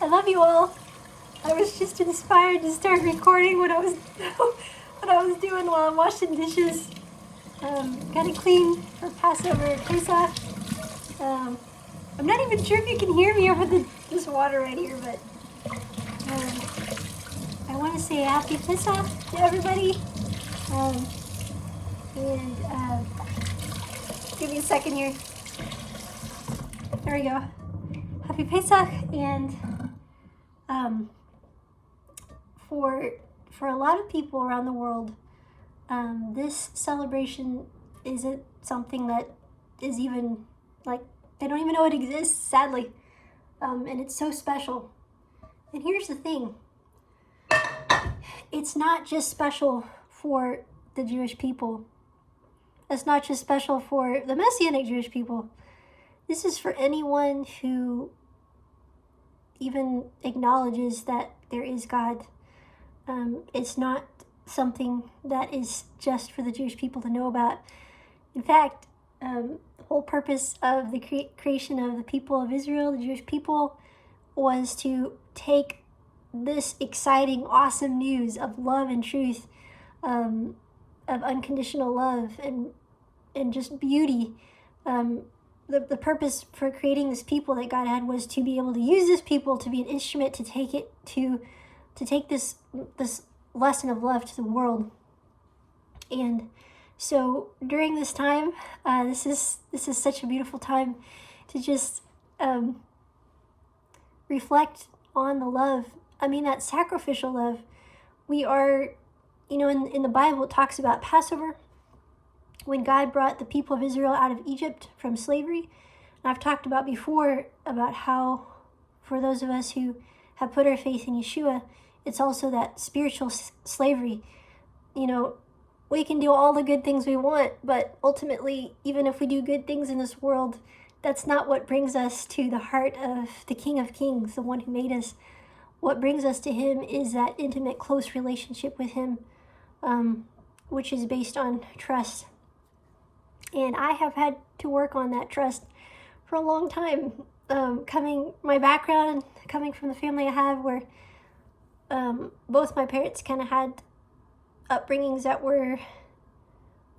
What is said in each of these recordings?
I love you all. I was just inspired to start recording what I was doing while I'm washing dishes. Gotta clean for Passover, Pesach. I'm not even sure if you can hear me over this water right here, but I want to say happy Pesach to everybody. Give me a second here. There we go. Happy Pesach, and for a lot of people around the world, this celebration isn't something that is even, like, they don't even know it exists, sadly. And it's so special. And here's the thing. It's not just special for the Jewish people. It's not just special for the Messianic Jewish people. This is for anyone who even acknowledges that there is God. It's not something that is just for the Jewish people to know about. In fact, the whole purpose of the creation of the people of Israel, the Jewish people, was to take this exciting, awesome news of love and truth, of unconditional love and just beauty. The purpose for creating this people that God had was to be able to use this people to be an instrument to take this lesson of love to the world. And so during this time, this is such a beautiful time to just reflect on the love. I mean, that sacrificial love. We are, in the Bible, it talks about Passover, when God brought the people of Israel out of Egypt from slavery. And I've talked about before about how, for those of us who have put our faith in Yeshua, it's also that spiritual slavery. We can do all the good things we want, but ultimately, even if we do good things in this world, that's not what brings us to the heart of the King of Kings, the one who made us. What brings us to him is that intimate, close relationship with him, which is based on trust. And I have had to work on that trust for a long time. My background, coming from the family I have, where both my parents kind of had upbringings that were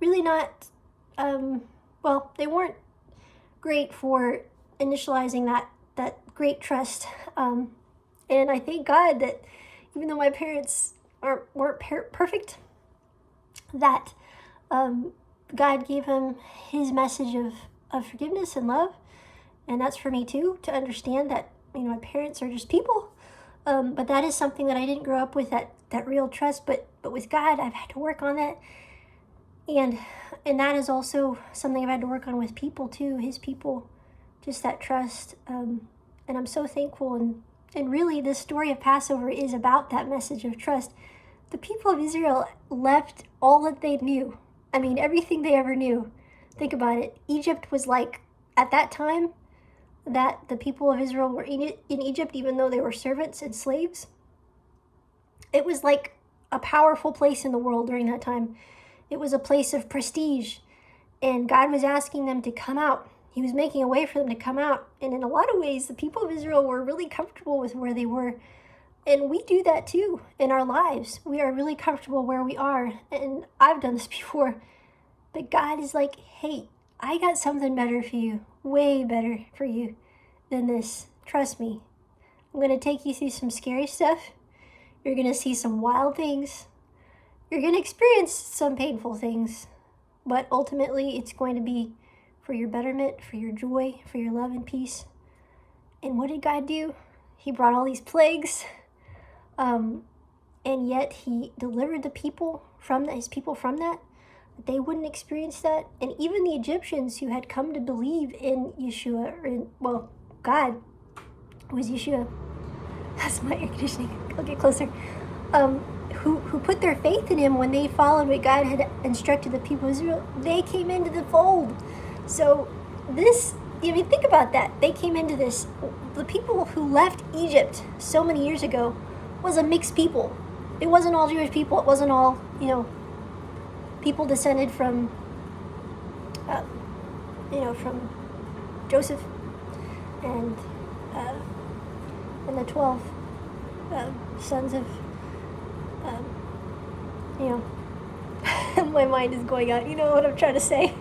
really not, they weren't great for initializing that great trust. And I thank God that even though my parents weren't perfect, that God gave him his message of forgiveness and love. And that's for me too, to understand that, my parents are just people. But that is something that I didn't grow up with, that real trust. But with God, I've had to work on that. And that is also something I've had to work on with people too, his people, just that trust. And I'm so thankful. And really, this story of Passover is about that message of trust. The people of Israel left all that they knew. I mean, everything they ever knew. Think about it. Egypt was like, at that time, that the people of Israel were in Egypt, even though they were servants and slaves. It was like a powerful place in the world during that time. It was a place of prestige, and God was asking them to come out. He was making a way for them to come out. And in a lot of ways, the people of Israel were really comfortable with where they were. And we do that too in our lives. We are really comfortable where we are. And I've done this before. But God is like, hey, I got something better for you, way better for you than this. Trust me. I'm going to take you through some scary stuff. You're going to see some wild things. You're going to experience some painful things. But ultimately, it's going to be for your betterment, for your joy, for your love and peace. And what did God do? He brought all these plagues. And yet he delivered the people from that, his people from that. They wouldn't experience that. And even the Egyptians who had come to believe in Yeshua, or in, well, God was Yeshua. That's my air conditioning. I'll get closer. Who put their faith in him when they followed what God had instructed the people of Israel, they came into the fold. So this, I mean, think about that. They came into this. The people who left Egypt so many years ago was a mixed people. It wasn't all Jewish people. It wasn't all, people descended from, from Joseph and the 12 sons of, my mind is going out. You know what I'm trying to say.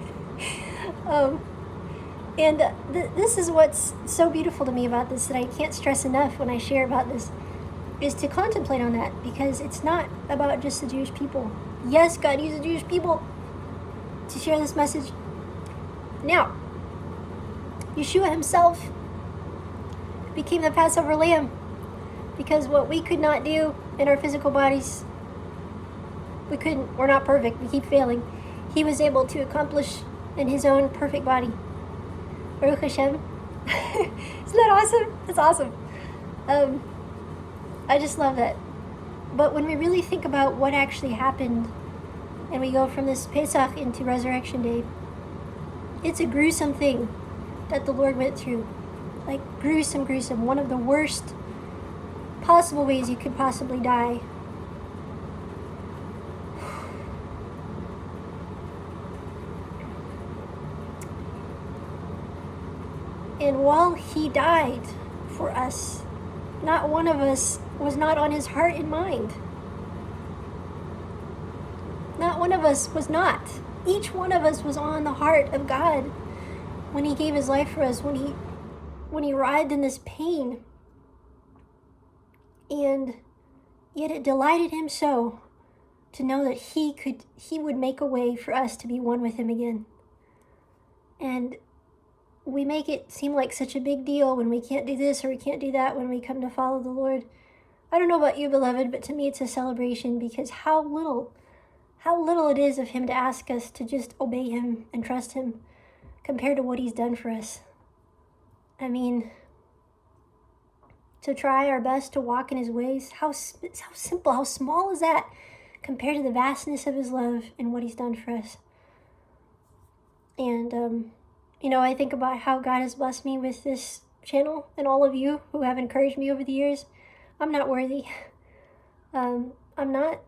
This is what's so beautiful to me about this that I can't stress enough when I share about this, is to contemplate on that, because it's not about just the Jewish people. Yes, God used the Jewish people to share this message. Now, Yeshua himself became the Passover lamb, because what we could not do in our physical bodies, we're not perfect, we keep failing. He was able to accomplish in his own perfect body. Baruch Hashem. Isn't that awesome? That's awesome. I just love that. But when we really think about what actually happened, and we go from this Pesach into Resurrection Day, it's a gruesome thing that the Lord went through. Like, gruesome. One of the worst possible ways you could possibly die. And while he died for us, not one of us was not on his heart and mind. Not one of us was not. Each one of us was on the heart of God when he gave his life for us, when he writhed in this pain. And yet it delighted him so to know that he would make a way for us to be one with him again. And we make it seem like such a big deal when we can't do this or we can't do that when we come to follow the Lord. I don't know about you, beloved, but to me it's a celebration, because how little it is of him to ask us to just obey him and trust him compared to what he's done for us. I mean, to try our best to walk in his ways, how simple, how small is that compared to the vastness of his love and what he's done for us. And, I think about how God has blessed me with this channel, and all of you who have encouraged me over the years. I'm not worthy. I'm not,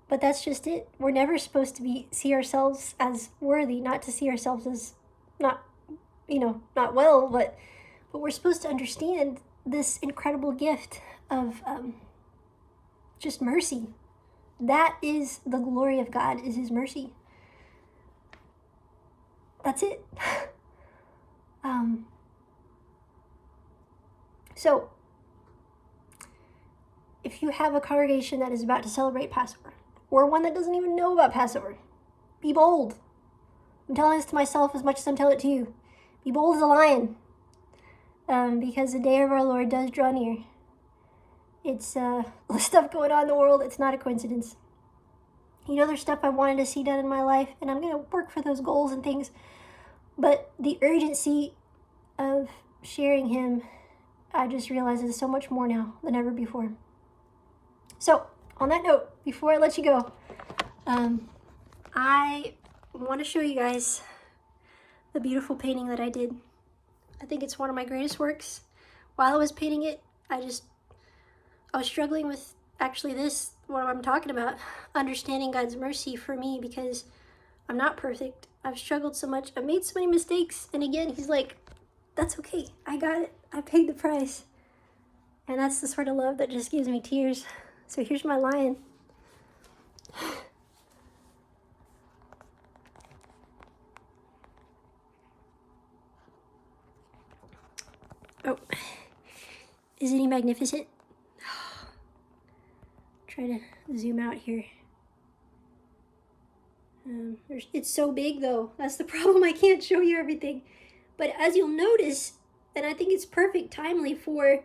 but that's just it. We're never supposed to see ourselves as worthy, not to see ourselves as not well, but we're supposed to understand this incredible gift of just mercy. That is the glory of God, is his mercy. That's it. So, if you have a congregation that is about to celebrate Passover, or one that doesn't even know about Passover, be bold. I'm telling this to myself as much as I'm telling it to you. Be bold as a lion, because the day of our Lord does draw near. It's the stuff going on in the world. It's not a coincidence. There's stuff I wanted to see done in my life, and I'm going to work for those goals and things. But the urgency of sharing him, I just realize is so much more now than ever before. So, on that note, before I let you go, I want to show you guys the beautiful painting that I did. I think it's one of my greatest works. While I was painting it, I was struggling with actually this, what I'm talking about, understanding God's mercy for me, because I'm not perfect. I've struggled so much. I've made so many mistakes. And again, he's like, that's okay. I got it. I paid the price. And that's the sort of love that just gives me tears. So here's my lion. Oh, isn't he magnificent? Try to zoom out here. It's so big though. That's the problem. I can't show you everything. But as you'll notice, and I think it's perfect timely for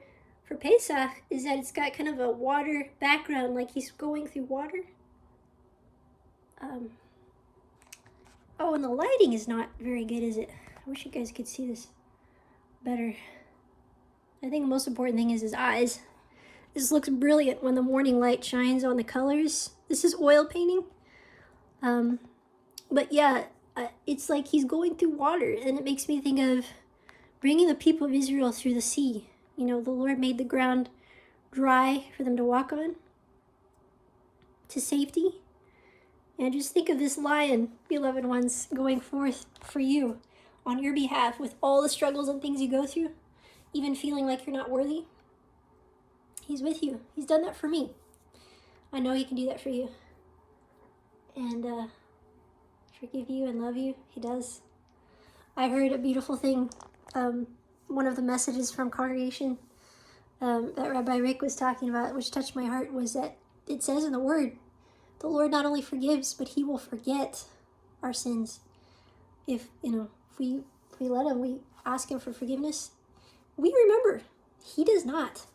Pesach, is that it's got kind of a water background, like he's going through water. Oh, and the lighting is not very good, is it? I wish you guys could see this better. I think the most important thing is his eyes. This looks brilliant when the morning light shines on the colors. This is oil painting. But yeah, it's like he's going through water, and it makes me think of bringing the people of Israel through the sea. You know, the Lord made the ground dry for them to walk on to safety. And just think of this lion, beloved ones, going forth for you on your behalf with all the struggles and things you go through, even feeling like you're not worthy. He's with you. He's done that for me. I know he can do that for you. And forgive you and love you. He does. I heard a beautiful thing. One of the messages from congregation that Rabbi Rick was talking about, which touched my heart, was that it says in the Word, the Lord not only forgives, but he will forget our sins. If we let him, we ask him for forgiveness, we remember. He does not.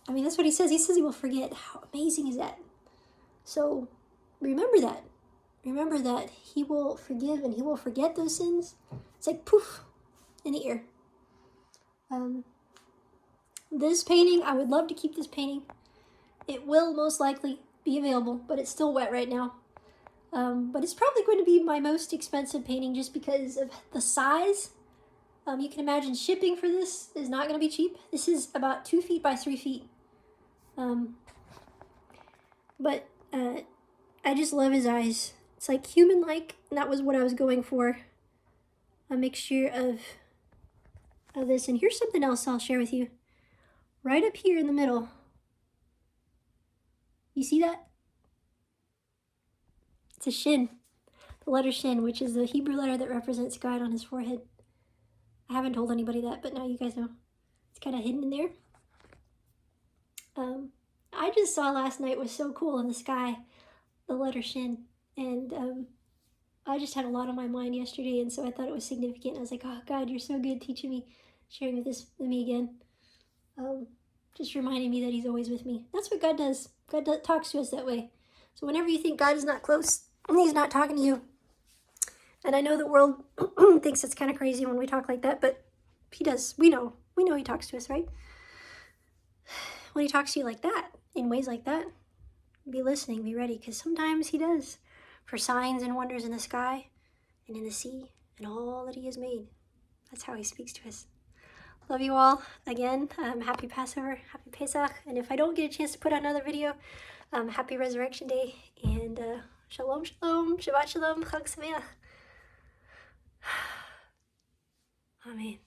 I mean, that's what he says. He says he will forget. How amazing is that? So remember that. Remember that he will forgive and he will forget those sins. It's like poof in the air. This painting, I would love to keep this painting. It will most likely be available, but it's still wet right now. But it's probably going to be my most expensive painting just because of the size. You can imagine shipping for this is not going to be cheap. This is about 2 feet by 3 feet. But I just love his eyes. It's like human-like, and that was what I was going for. A mixture of this. And here's something else I'll share with you. Right up here in the middle. You see that? It's a shin. The letter shin, which is the Hebrew letter that represents God on his forehead. I haven't told anybody that, but now you guys know. It's kind of hidden in there. I just saw last night was so cool in the sky, the letter shin. And I just had a lot on my mind yesterday, and so I thought it was significant. I was like, oh, God, you're so good teaching me, sharing this with me again. Just reminding me that he's always with me. That's what God does. God talks to us that way. So whenever you think God is not close, he's not talking to you. And I know the world thinks it's kind of crazy when we talk like that, but he does. We know he talks to us, right? When he talks to you like that, in ways like that, be listening, be ready, because sometimes he does. For signs and wonders in the sky and in the sea and all that he has made. That's how he speaks to us. Love you all. Again, happy Passover, happy Pesach. And if I don't get a chance to put out another video, happy Resurrection Day. And shalom, shalom, Shabbat shalom, Chag Sameach. Amen.